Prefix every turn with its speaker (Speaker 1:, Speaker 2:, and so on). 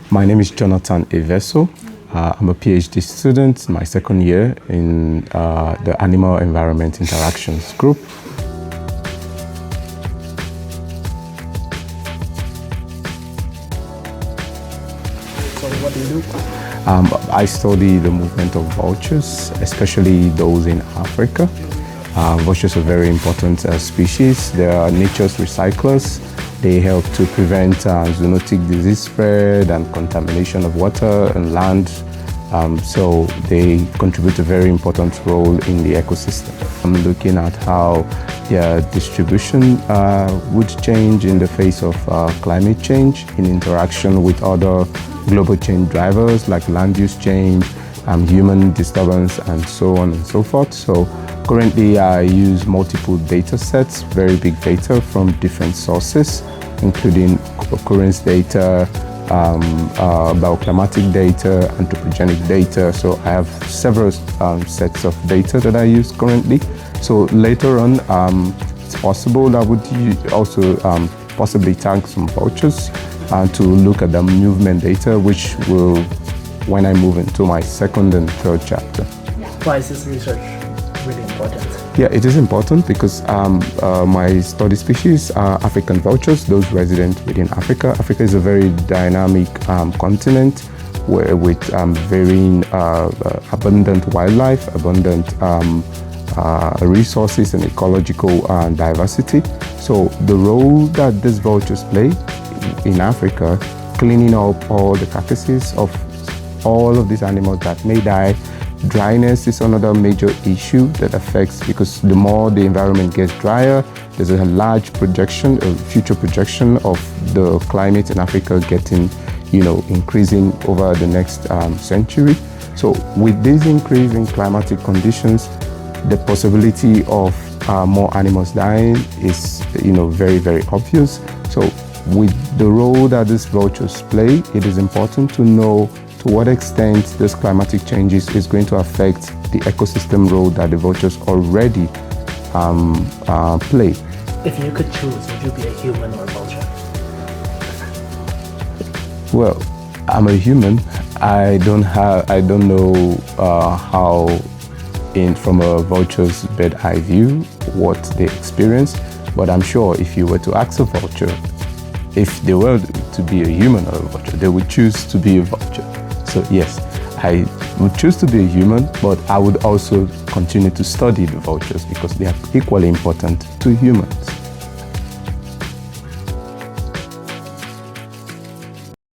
Speaker 1: My name is Jonathan Eveso. I'm a PhD student, my second year in the Animal Environment Interactions group.
Speaker 2: So what do you do?
Speaker 1: I study the movement of vultures, especially those in Africa. Vultures are very important species. They are nature's recyclers. They help to prevent zoonotic disease spread and contamination of water and land. So they contribute a very important role in the ecosystem. I'm looking at how their distribution would change in the face of climate change in interaction with other global change drivers like land use change, human disturbance, and so on and so forth. So currently I use multiple data sets, very big data from different sources, including occurrence data, bioclimatic data, anthropogenic data. So I have several sets of data that I use currently. So later on, it's possible that I would also possibly tag some vultures to look at the movement data, which will, when I move into my second and third chapter.
Speaker 2: Why is this research really important?
Speaker 1: Yeah, it is important because my study species are African vultures, those resident within Africa. Africa is a very dynamic continent with varying abundant wildlife, abundant resources and ecological diversity. So the role that these vultures play in Africa, cleaning up all the carcasses of all of these animals that may die. Dryness is another major issue that affects, because the more the environment gets drier, there's a large projection, a future projection of the climate in Africa getting, increasing over the next century. So with this increase in climatic conditions, the possibility of more animals dying is, very, very obvious. So with the role that these vultures play, it is important to know to what extent this climatic changes is going to affect the ecosystem role that the vultures already play.
Speaker 2: If you could choose, would you be a human or a vulture?
Speaker 1: Well, I'm a human. I don't know how, from a vulture's bird eye view, what they experience, but I'm sure if you were to ask a vulture, if they were to be a human or a vulture, they would choose to be a vulture. So yes, I would choose to be a human, but I would also continue to study the vultures because they are equally important to humans.